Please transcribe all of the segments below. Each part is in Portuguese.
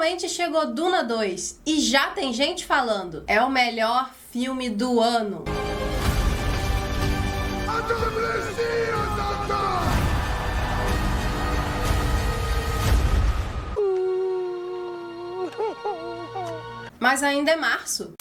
Finalmente chegou Duna 2 e já tem gente falando. É o melhor filme do ano. Mas ainda é março.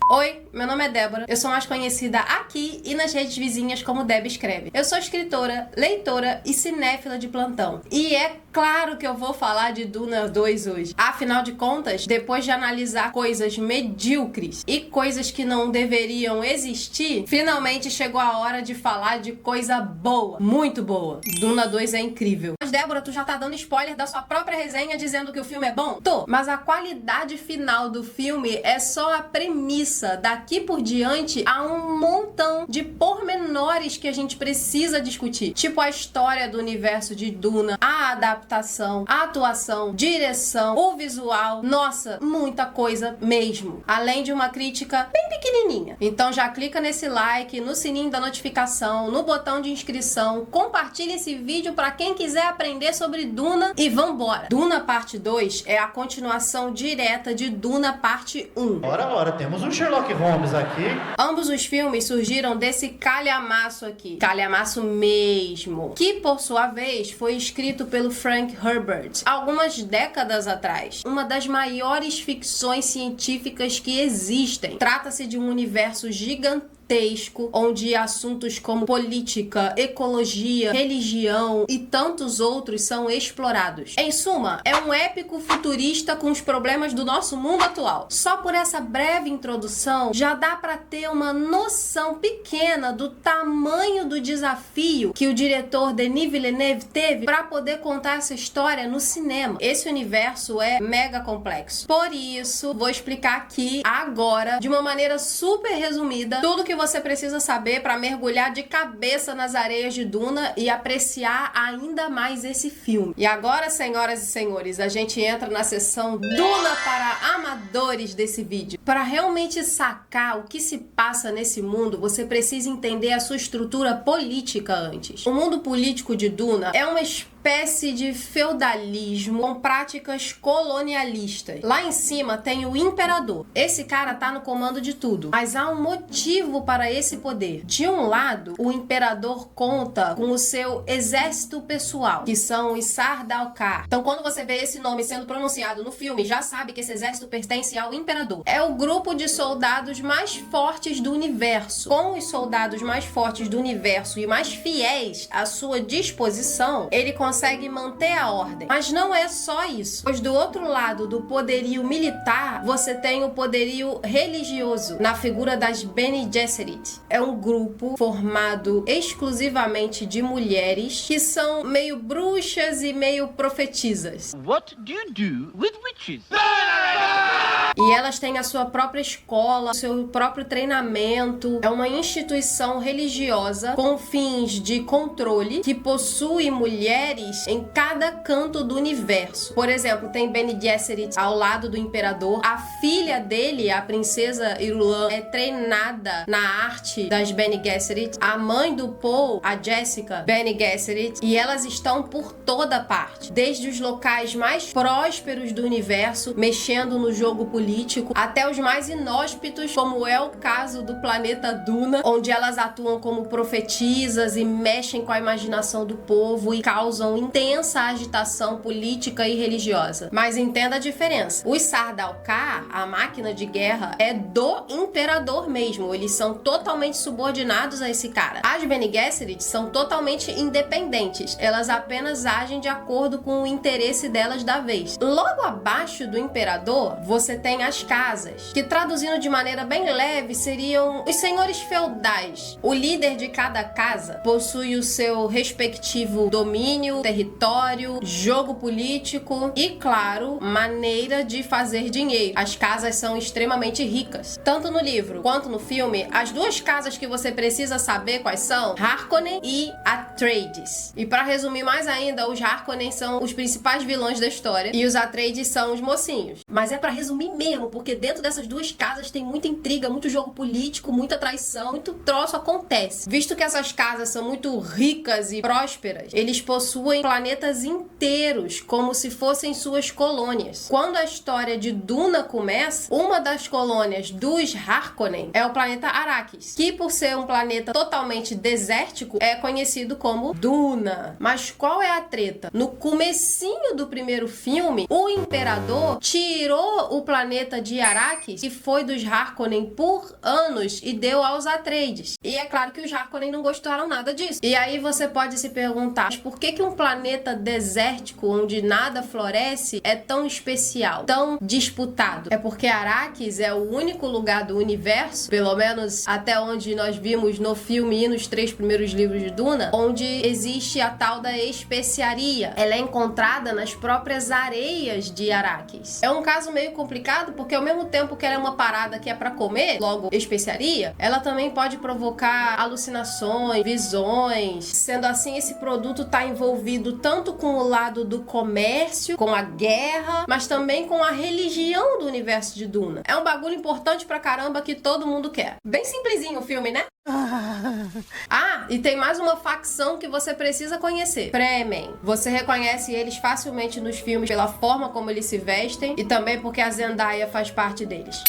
Oi, meu nome é Débora, eu sou mais conhecida aqui e nas redes vizinhas como Deb Escreve. Eu sou escritora, leitora e cinéfila de plantão. E é claro que eu vou falar de Duna 2 hoje. Afinal de contas, depois de analisar coisas medíocres e coisas que não deveriam existir, finalmente chegou a hora de falar de coisa boa, muito boa. Duna 2 é incrível. Mas Débora, tu já tá dando spoiler da sua própria resenha dizendo que o filme é bom? Tô, mas a qualidade final do filme é só a premissa. Daqui por diante há um montão de pormenores que a gente precisa discutir, tipo a história do universo de Duna, a adaptação, a atuação, direção, o visual, nossa, muita coisa mesmo, além de uma crítica bem pequenininha. Então já clica nesse like, no sininho da notificação, no botão de inscrição, compartilha esse vídeo para quem quiser aprender sobre Duna e vambora! Duna Parte 2 é a continuação direta de Duna Parte 1. Ora, temos um Sherlock Holmes aqui. Ambos os filmes surgiram desse calhamaço aqui. Calhamaço mesmo. Que, por sua vez, foi escrito pelo Frank Herbert algumas décadas atrás. Uma das maiores ficções científicas que existem. Trata-se de um universo gigantesco onde assuntos como política, ecologia, religião e tantos outros são explorados. Em suma, é um épico futurista com os problemas do nosso mundo atual. Só por essa breve introdução já dá para ter uma noção pequena do tamanho do desafio que o diretor Denis Villeneuve teve para poder contar essa história no cinema. Esse universo é mega complexo. Por isso, vou explicar aqui agora, de uma maneira super resumida, tudo que você precisa saber para mergulhar de cabeça nas areias de Duna e apreciar ainda mais esse filme. E agora, senhoras e senhores, a gente entra na seção Duna para amadores desse vídeo. Para realmente sacar o que se passa nesse mundo, você precisa entender a sua estrutura política antes. O mundo político de Duna é uma espécie de feudalismo com práticas colonialistas. Lá em cima tem o imperador. Esse cara tá no comando de tudo, mas há um motivo para esse poder. De um lado, o imperador conta com o seu exército pessoal, que são os Sardaukar. Então, quando você vê esse nome sendo pronunciado no filme, já sabe que esse exército pertence ao imperador. É o grupo de soldados mais fortes do universo. Com os soldados mais fortes do universo e mais fiéis à sua disposição, ele consegue manter a ordem. Mas não é só isso, pois do outro lado do poderio militar, você tem o poderio religioso, na figura das Bene Gesserit. É um grupo formado exclusivamente de mulheres que são meio bruxas e meio profetisas. What do you do with witches? E elas têm a sua própria escola, o seu próprio treinamento. É uma instituição religiosa com fins de controle que possui mulheres em cada canto do universo. Por exemplo, tem Bene Gesserit ao lado do imperador. A filha dele, a princesa Irulan, é treinada na arte das Bene Gesserit. A mãe do Paul, a Jessica Bene Gesserit, e elas estão por toda parte, desde os locais mais prósperos do universo, mexendo no jogo político, até os mais inóspitos, como é o caso do planeta Duna, onde elas atuam como profetisas e mexem com a imaginação do povo e causam intensa agitação política e religiosa. Mas entenda a diferença. Os Sardaukar, a máquina de guerra, é do imperador mesmo. Eles são totalmente subordinados a esse cara. As Bene Gesserit são totalmente independentes. Elas apenas agem de acordo com o interesse delas da vez. Logo abaixo do imperador, você tem as casas, que traduzindo de maneira bem leve seriam os senhores feudais. O líder de cada casa possui o seu respectivo domínio, território, jogo político e, claro, maneira de fazer dinheiro. As casas são extremamente ricas. Tanto no livro quanto no filme, as duas casas que você precisa saber quais são Harkonnen e Atreides. E para resumir mais ainda, os Harkonnen são os principais vilões da história e os Atreides são os mocinhos. Mas é para resumir mesmo. mesmo, porque dentro dessas duas casas tem muita intriga, muito jogo político, muita traição, muito troço acontece. Visto que essas casas são muito ricas e prósperas, eles possuem planetas inteiros, como se fossem suas colônias. Quando a história de Duna começa, uma das colônias dos Harkonnen é o planeta Arrakis, que por ser um planeta totalmente desértico, é conhecido como Duna. Mas qual é a treta? No comecinho do primeiro filme, o Imperador tirou o planeta de Arrakis, que foi dos Harkonnen por anos, e deu aos Atreides. E é claro que os Harkonnen não gostaram nada disso. E aí você pode se perguntar, mas por que um planeta desértico, onde nada floresce, é tão especial, tão disputado? É porque Arrakis é o único lugar do universo, pelo menos até onde nós vimos no filme e nos 3 primeiros livros de Duna, onde existe a tal da especiaria. Ela é encontrada nas próprias areias de Arrakis. É um caso meio complicado, porque ao mesmo tempo que ela é uma parada que é pra comer, logo especiaria, ela também pode provocar alucinações, visões. Sendo assim, esse produto tá envolvido tanto com o lado do comércio, com a guerra, mas também com a religião do universo de Duna. É um bagulho importante pra caramba que todo mundo quer. Bem simplesinho o filme, né? Ah, e tem mais uma facção que você precisa conhecer. Fremen. Você reconhece eles facilmente nos filmes pela forma como eles se vestem e também porque a Zendaya faz parte deles.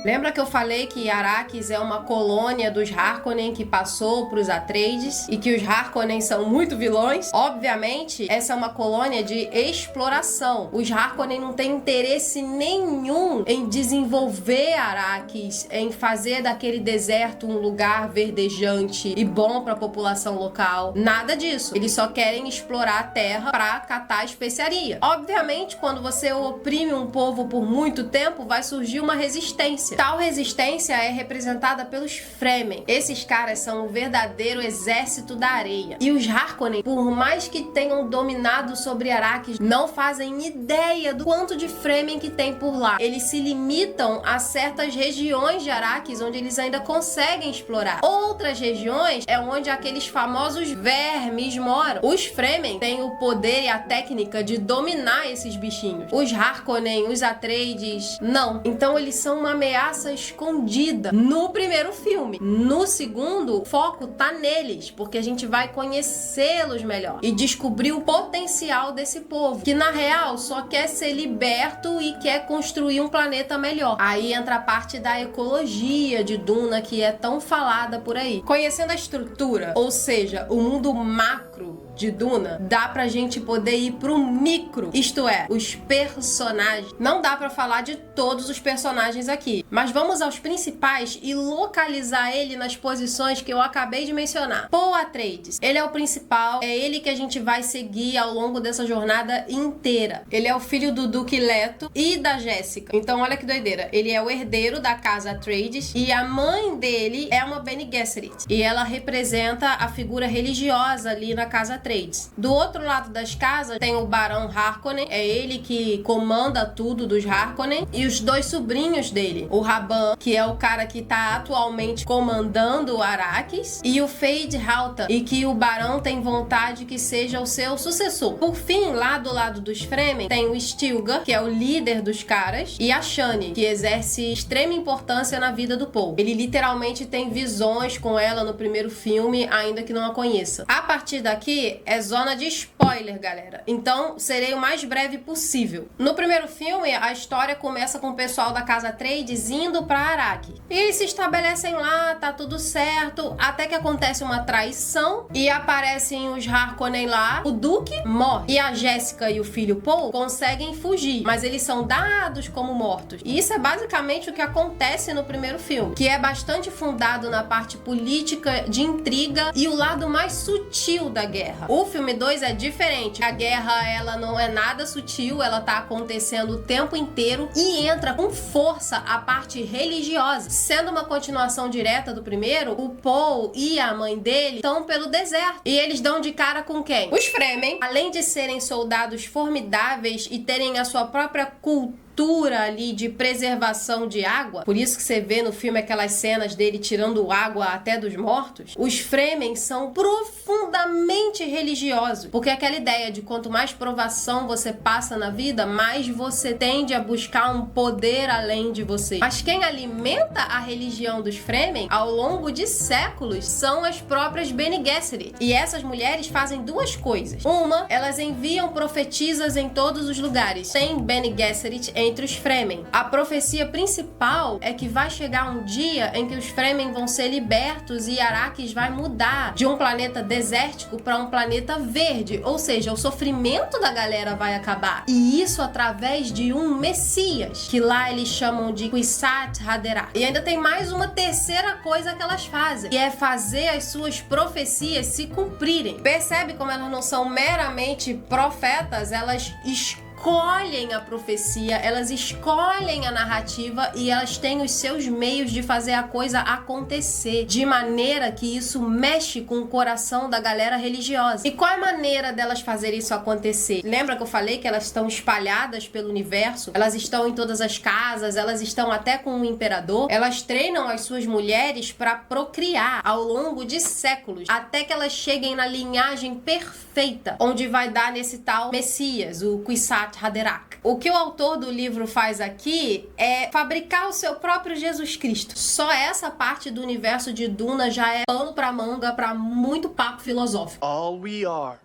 Lembra que eu falei que Arrakis é uma colônia dos Harkonnen que passou para os Atreides e que os Harkonnen são muito vilões? Obviamente, essa é uma colônia de exploração. Os Harkonnen não têm interesse nenhum em desenvolver Arrakis, em fazer daquele deserto um lugar verdejante e bom para a população local. Nada disso. Eles só querem explorar a terra para catar a especiaria. Obviamente, quando você oprime um povo por muito tempo, vai surgir uma resistência. Tal resistência é representada pelos Fremen. Esses caras são o verdadeiro exército da areia. E os Harkonnen, por mais que tenham dominado sobre Arrakis, não fazem ideia do quanto de Fremen que tem por lá. Eles se limitam a certas regiões de Arrakis onde eles ainda conseguem explorar. Outras regiões é onde aqueles famosos vermes moram. Os Fremen têm o poder e a técnica de dominar esses bichinhos. Os Harkonnen, os Atreides, não. Então eles são uma ameaça escondida no primeiro filme. No segundo, o foco tá neles, porque a gente vai conhecê-los melhor e descobrir o potencial desse povo, que na real só quer ser liberto e quer construir um planeta melhor. Aí entra a parte da ecologia de Duna, que é tão falada por aí. Conhecendo a estrutura, ou seja, o mundo macro de Duna, dá pra gente poder ir pro micro, isto é, os personagens. Não dá pra falar de todos os personagens aqui, mas vamos aos principais e localizar ele nas posições que eu acabei de mencionar. Paul Atreides, ele é o principal, é ele que a gente vai seguir ao longo dessa jornada inteira. Ele é o filho do Duque Leto e da Jéssica. Então olha que doideira, ele é o herdeiro da casa Atreides e a mãe dele é uma Bene Gesserit, e ela representa a figura religiosa ali na casa Atreides. Do outro lado das casas tem o Barão Harkonnen, é ele que comanda tudo dos Harkonnen, e os 2 sobrinhos dele, o Rabban, que é o cara que tá atualmente comandando Arrakis, e o Feyd Rautha, e que o Barão tem vontade que seja o seu sucessor. Por fim, lá do lado dos Fremen, tem o Stilgar, que é o líder dos caras, e a Shani, que exerce extrema importância na vida do Paul. Ele literalmente tem visões com ela no primeiro filme, ainda que não a conheça. A partir daqui, é zona de spoiler, galera. Então, serei o mais breve possível. No primeiro filme, a história começa com o pessoal da casa Atreides indo pra Arrakis. E eles se estabelecem lá, tá tudo certo, até que acontece uma traição e aparecem os Harkonnen lá. O Duque morre. E a Jéssica e o filho Paul conseguem fugir, mas eles são dados como mortos. E isso é basicamente o que acontece no primeiro filme, que é bastante fundado na parte política, de intriga e o lado mais sutil da guerra. O filme 2 é diferente. A guerra, ela não é nada sutil, ela tá acontecendo o tempo inteiro e entra com força a parte religiosa. Sendo uma continuação direta do primeiro, o Paul e a mãe dele estão pelo deserto. E eles dão de cara com quem? Os Fremen. Além de serem soldados formidáveis e terem a sua própria cultura postura ali de preservação de água, por isso que você vê no filme aquelas cenas dele tirando água até dos mortos, os Fremen são profundamente religiosos, porque aquela ideia de quanto mais provação você passa na vida, mais você tende a buscar um poder além de você. Mas quem alimenta a religião dos Fremen ao longo de séculos são as próprias Bene Gesserit. E essas mulheres fazem duas coisas. Uma, elas enviam profetisas em todos os lugares. Tem Bene Gesserit entre os Fremen. A profecia principal é que vai chegar um dia em que os Fremen vão ser libertos e Arrakis vai mudar de um planeta desértico para um planeta verde. Ou seja, o sofrimento da galera vai acabar. E isso através de um Messias, que lá eles chamam de Kwisatz Haderach. E ainda tem mais uma terceira coisa que elas fazem, que é fazer as suas profecias se cumprirem. Percebe como elas não são meramente profetas, elas escolhem a profecia, elas escolhem a narrativa e elas têm os seus meios de fazer a coisa acontecer, de maneira que isso mexe com o coração da galera religiosa. E qual é a maneira delas fazerem isso acontecer? Lembra que eu falei que elas estão espalhadas pelo universo? Elas estão em todas as casas, elas estão até com o imperador. Elas treinam as suas mulheres para procriar ao longo de séculos, até que elas cheguem na linhagem perfeita, onde vai dar nesse tal Messias, o Kwisatz Haderach. O que o autor do livro faz aqui é fabricar o seu próprio Jesus Cristo. Só essa parte do universo de Duna já é pano pra manga pra muito papo filosófico. All we are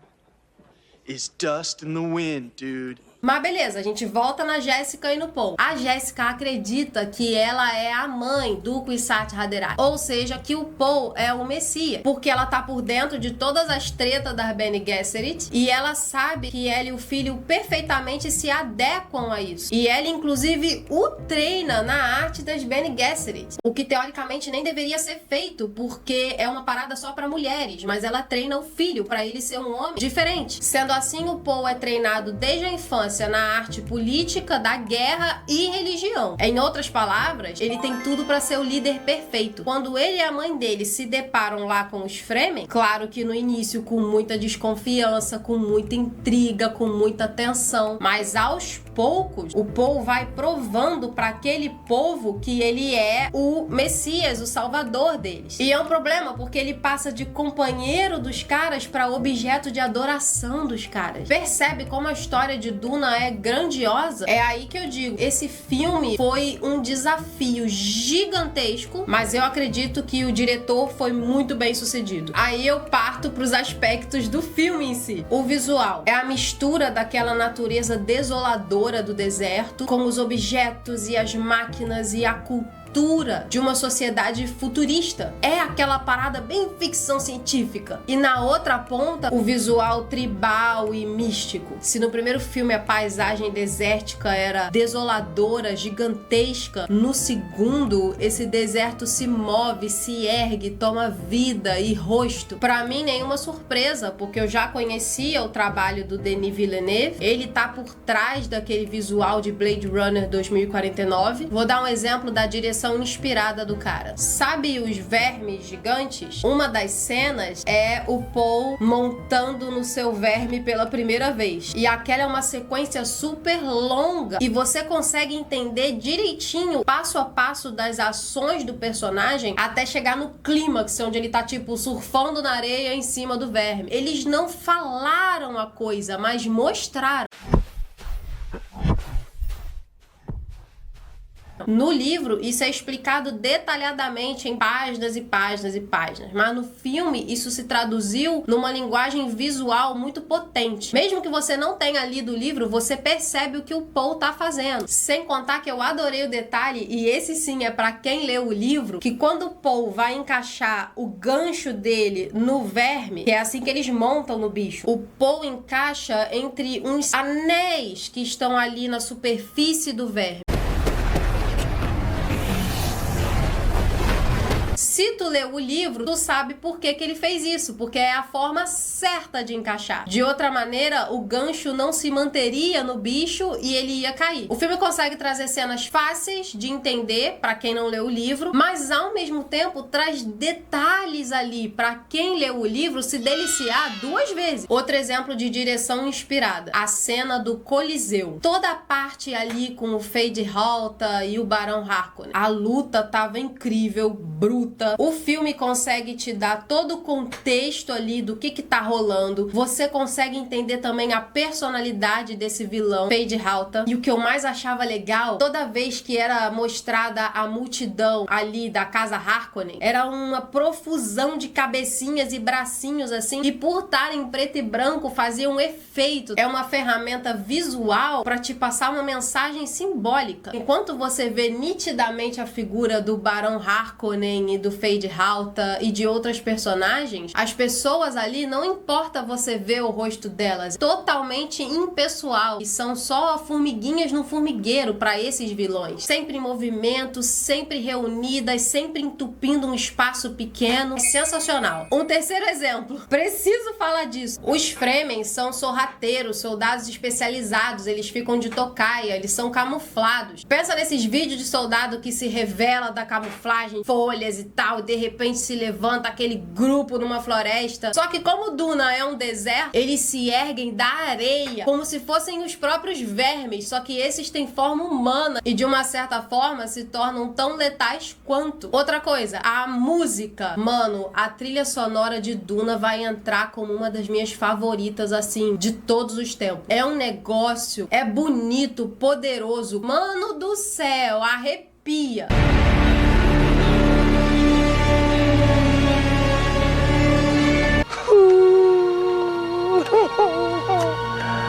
is dust in the wind, dude. Mas beleza, a gente volta na Jéssica e no Paul. A Jéssica acredita que ela é a mãe do Kwisatz Haderach, ou seja, que o Paul é o Messias, porque ela tá por dentro de todas as tretas das Bene Gesserit e ela sabe que ela e o filho perfeitamente se adequam a isso. E ela, inclusive, o treina na arte das Bene Gesserit, o que teoricamente nem deveria ser feito, porque é uma parada só pra mulheres, mas ela treina o filho pra ele ser um homem diferente. Sendo assim, o Paul é treinado desde a infância na arte política, da guerra e religião. Em outras palavras, ele tem tudo para ser o líder perfeito. Quando ele e a mãe dele se deparam lá com os Fremen, claro que no início com muita desconfiança, com muita intriga, com muita tensão, mas aos poucos, o Paul vai provando para aquele povo que ele é o Messias, o salvador deles. E é um problema porque ele passa de companheiro dos caras para objeto de adoração dos caras. Percebe como a história de Duna é grandiosa? É aí que eu digo, esse filme foi um desafio gigantesco, mas eu acredito que o diretor foi muito bem sucedido. Aí eu parto para os aspectos do filme em si. O visual é a mistura daquela natureza desoladora do deserto com os objetos e as máquinas e a cultura de uma sociedade futurista. É aquela parada bem ficção científica. E na outra ponta, o visual tribal e místico. Se no primeiro filme a paisagem desértica era desoladora, gigantesca, no segundo esse deserto se move, se ergue, toma vida e rosto. Pra mim, nenhuma surpresa, porque eu já conhecia o trabalho do Denis Villeneuve. Ele tá por trás daquele visual de Blade Runner 2049. Vou dar um exemplo da direção inspirada do cara. Sabe os vermes gigantes? Uma das cenas é o Paul montando no seu verme pela primeira vez. E aquela é uma sequência super longa e você consegue entender direitinho, passo a passo das ações do personagem até chegar no clímax, onde ele tá tipo surfando na areia em cima do verme. Eles não falaram a coisa, mas mostraram. No livro, isso é explicado detalhadamente em páginas e páginas e páginas, mas no filme isso se traduziu numa linguagem visual muito potente. Mesmo que você não tenha lido o livro, você percebe o que o Paul tá fazendo. Sem contar que eu adorei o detalhe, e esse sim é pra quem leu o livro, que quando o Paul vai encaixar o gancho dele no verme, que é assim que eles montam no bicho, o Paul encaixa entre uns anéis que estão ali na superfície do verme. Se tu leu o livro, tu sabe por que ele fez isso, porque é a forma certa de encaixar. De outra maneira, o gancho não se manteria no bicho e ele ia cair. O filme consegue trazer cenas fáceis de entender para quem não leu o livro, mas ao mesmo tempo traz detalhes ali para quem leu o livro se deliciar 2 vezes. Outro exemplo de direção inspirada, a cena do Coliseu. Toda a parte ali com o Feyd-Rautha e o Barão Harkonnen. A luta tava incrível, bruta. O filme consegue te dar todo o contexto ali do que tá rolando. Você consegue entender também a personalidade desse vilão, Feyd-Rautha. E o que eu mais achava legal, toda vez que era mostrada a multidão ali da casa Harkonnen, era uma profusão de cabecinhas e bracinhos assim, e por estar em preto e branco fazia um efeito. É uma ferramenta visual para te passar uma mensagem simbólica. Enquanto você vê nitidamente a figura do Barão Harkonnen e do Feyd-Rautha e de outras personagens, as pessoas ali, não importa você ver o rosto delas, totalmente impessoal, e são só formiguinhas no formigueiro para esses vilões. Sempre em movimento, sempre reunidas, sempre entupindo um espaço pequeno. É sensacional. Um terceiro exemplo, preciso falar disso. Os Fremen são sorrateiros, soldados especializados, eles ficam de tocaia, eles são camuflados. Pensa nesses vídeos de soldado que se revela da camuflagem, folhas e tal, e de repente se levanta aquele grupo numa floresta. Só que como Duna é um deserto, eles se erguem da areia, como se fossem os próprios vermes, só que esses têm forma humana e de uma certa forma se tornam tão letais quanto. Outra coisa, a música. Mano, a trilha sonora de Duna vai entrar como uma das minhas favoritas, assim, de todos os tempos. É um negócio, é bonito, poderoso. Mano do céu, arrepia.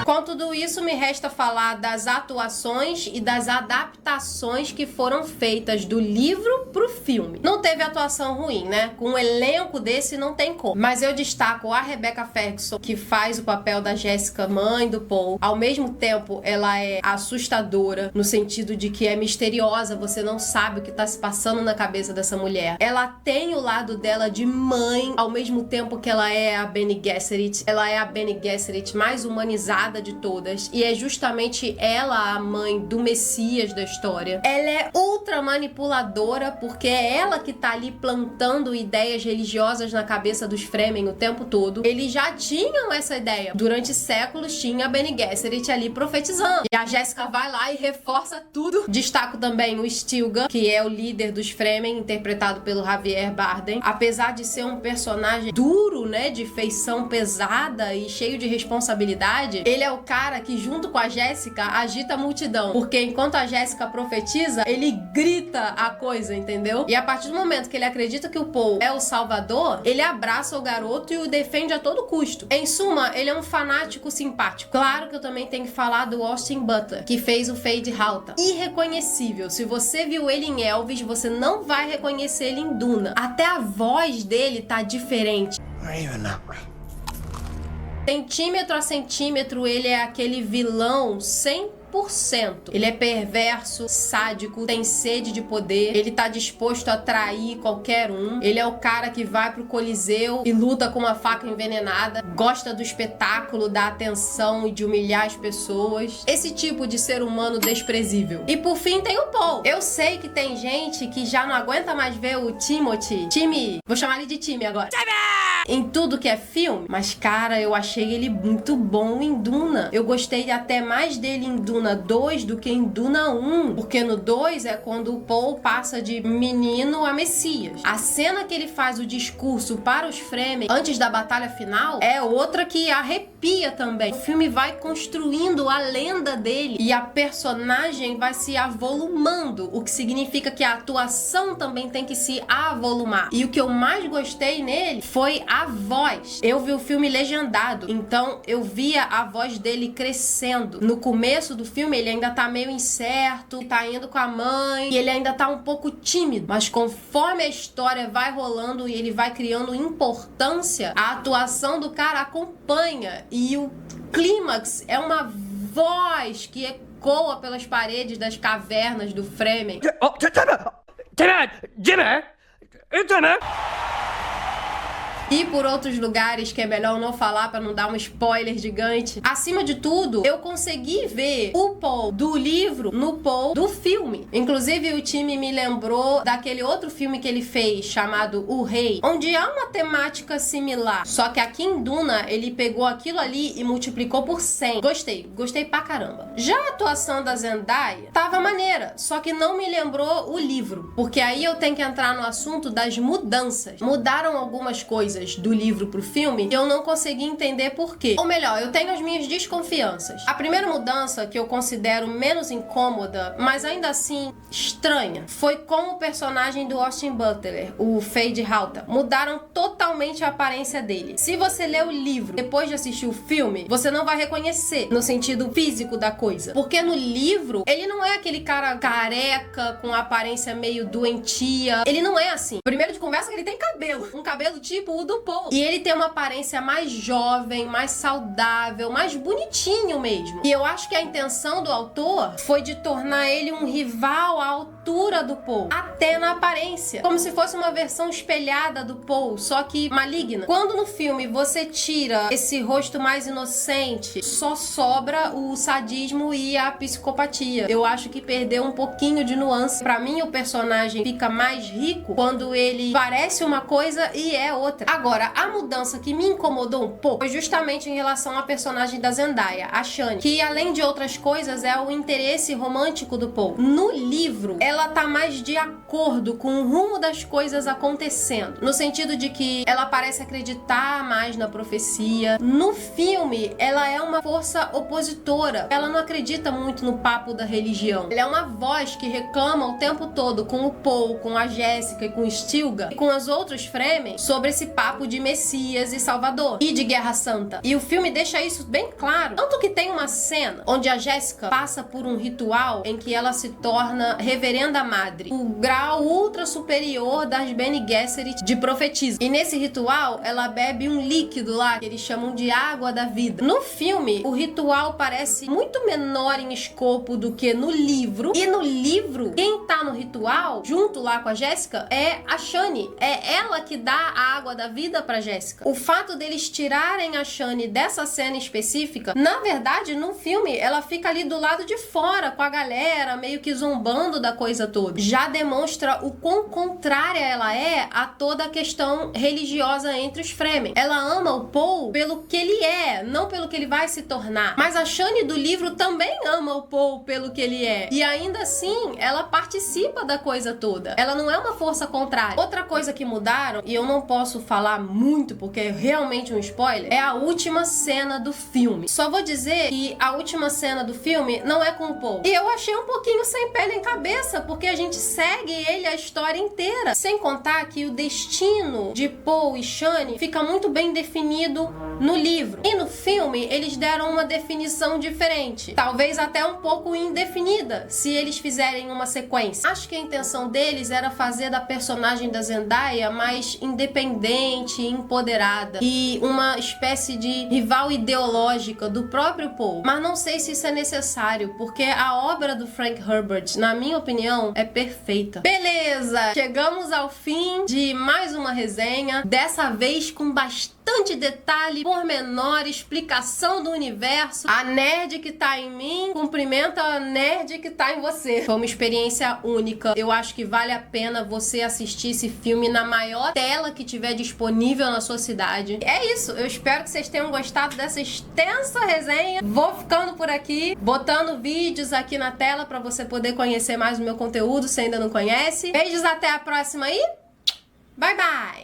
Com tudo isso, me resta falar das atuações e das adaptações que foram feitas do livro pro filme. Não teve atuação ruim, né? Com um elenco desse não tem como. Mas eu destaco a Rebecca Ferguson, que faz o papel da Jéssica, mãe do Paul. Ao mesmo tempo, ela é assustadora, no sentido de que é misteriosa, você não sabe o que tá se passando na cabeça dessa mulher. Ela tem o lado dela de mãe, ao mesmo tempo que ela é a Bene Gesserit. Ela é a Bene Gesserit mais humanizada de todas, e é justamente ela a mãe do Messias da história. Ela é ultra manipuladora, porque é ela que tá ali plantando ideias religiosas na cabeça dos Fremen o tempo todo. Eles já tinham essa ideia. Durante séculos tinha a Bene Gesserit ali profetizando. E a Jéssica vai lá e reforça tudo. Destaco também o Stilgar, que é o líder dos Fremen, interpretado pelo Javier Bardem. Apesar de ser um personagem duro, né, de feição pesada e cheio de responsabilidade, ele é o cara que, junto com a Jéssica, agita a multidão. Porque enquanto a Jéssica profetiza, ele grita a coisa, entendeu? E a partir do momento que ele acredita que o Paul é o salvador, ele abraça o garoto e o defende a todo custo. Em suma, ele é um fanático simpático. Claro que eu também tenho que falar do Austin Butler, que fez o Feyd-Rautha. Irreconhecível. Se você viu ele em Elvis, você não vai reconhecer ele em Duna. Até a voz dele tá diferente. Centímetro a centímetro, ele é aquele vilão 100%. Ele é perverso, sádico, tem sede de poder, ele tá disposto a trair qualquer um. Ele é o cara que vai pro Coliseu e luta com uma faca envenenada, gosta do espetáculo, da atenção e de humilhar as pessoas. Esse tipo de ser humano desprezível. E por fim tem o Paul. Eu sei que tem gente que já não aguenta mais ver o Timmy, vou chamar ele de Timmy agora, em tudo que é filme, mas cara, eu achei ele muito bom em Duna. Eu gostei até mais dele em Duna 2 do que em Duna 1, porque no 2 é quando o Paul passa de menino a Messias. A cena que ele faz o discurso para os Fremen antes da batalha final é outra que arrepia também. O filme vai construindo a lenda dele e a personagem vai se avolumando, o que significa que a atuação também tem que se avolumar. E o que eu mais gostei nele foi a voz. Eu vi o filme legendado, então eu via a voz dele crescendo. No começo do filme ele ainda tá meio incerto, tá indo com a mãe e ele ainda tá um pouco tímido, mas conforme a história vai rolando e ele vai criando importância, a atuação do cara acompanha e o clímax é uma voz que ecoa pelas paredes das cavernas do Fremen. Jimmy! Internet! E por outros lugares que é melhor não falar pra não dar um spoiler gigante. Acima de tudo, eu consegui ver o Paul do livro no Paul do filme. Inclusive, o time me lembrou daquele outro filme que ele fez, chamado O Rei, onde há uma temática similar. Só que aqui em Duna, ele pegou aquilo ali e multiplicou por 100. Gostei pra caramba. Já a atuação da Zendaya tava maneira, só que não me lembrou o livro. Porque aí eu tenho que entrar no assunto das mudanças. Mudaram algumas coisas do livro pro filme e eu não consegui entender por quê. Ou melhor, eu tenho as minhas desconfianças. A primeira mudança, que eu considero menos incômoda, mas ainda assim estranha, foi com o personagem do Austin Butler, o Fade Halta. Mudaram totalmente a aparência dele. Se você ler o livro depois de assistir o filme, você não vai reconhecer no sentido físico da coisa. Porque no livro, ele não é aquele cara careca, com aparência meio doentia. Ele não é assim. Primeiro de conversa que ele tem cabelo. Um cabelo tipo o do Paul. E ele tem uma aparência mais jovem, mais saudável, mais bonitinho mesmo. E eu acho que a intenção do autor foi de tornar ele um rival à altura do Paul. Até na aparência. Como se fosse uma versão espelhada do Paul, só que maligna. Quando no filme você tira esse rosto mais inocente, só sobra o sadismo e a psicopatia. Eu acho que perdeu um pouquinho de nuance. Pra mim, o personagem fica mais rico quando ele parece uma coisa e é outra. Agora, a mudança que me incomodou um pouco foi justamente em relação à personagem da Zendaya, a Shani, que além de outras coisas é o interesse romântico do Paul. No livro, ela tá mais de acordo com o rumo das coisas acontecendo, no sentido de que ela parece acreditar mais na profecia. No filme, ela é uma força opositora. Ela não acredita muito no papo da religião. Ela é uma voz que reclama o tempo todo com o Paul, com a Jéssica e com o Stilgar e com os outros Fremen sobre esse papo de Messias e Salvador e de Guerra Santa. E o filme deixa isso bem claro. Tanto que tem uma cena onde a Jéssica passa por um ritual em que ela se torna Reverenda Madre, o grau ultra superior das Bene Gesserit de profetisa. E nesse ritual, ela bebe um líquido lá que eles chamam de água da vida. No filme, o ritual parece muito menor em escopo do que no livro. E no livro, quem tá no ritual, junto lá com a Jéssica, é a Shani. É ela que dá a água da vida pra Jéssica. O fato deles tirarem a Shani dessa cena específica, na verdade, no filme, ela fica ali do lado de fora, com a galera, meio que zombando da coisa toda. Já demonstra o quão contrária ela é a toda a questão religiosa entre os Fremen. Ela ama o Paul pelo que ele é, não pelo que ele vai se tornar. Mas a Shani do livro também ama o Paul pelo que ele é. E ainda assim, ela participa da coisa toda. Ela não é uma força contrária. Outra coisa que mudaram, e eu não posso falar muito porque é realmente um spoiler, é a última cena do filme. Só vou dizer que a última cena do filme não é com o Paul. E eu achei um pouquinho sem pé nem cabeça, porque a gente segue ele a história inteira. Sem contar que o destino de Paul e Shani fica muito bem definido no livro. E no filme, eles deram uma definição diferente. Talvez até um pouco indefinida, se eles fizerem uma sequência. Acho que a intenção deles era fazer da personagem da Zendaya mais independente, empoderada e uma espécie de rival ideológica do próprio Paul. Mas não sei se isso é necessário, porque a obra do Frank Herbert, na minha opinião, é perfeita. Beleza! Chegamos ao fim de mais uma resenha, dessa vez com bastante detalhe, pormenor, explicação do universo. A nerd que tá em mim cumprimenta a nerd que tá em você. Foi uma experiência única. Eu acho que vale a pena você assistir esse filme na maior tela que tiver disponível na sua cidade. É isso. Eu espero que vocês tenham gostado dessa extensa resenha. Vou ficando por aqui, botando vídeos aqui na tela pra você poder conhecer mais o meu conteúdo, se ainda não conhece. Beijos, até a próxima e bye bye!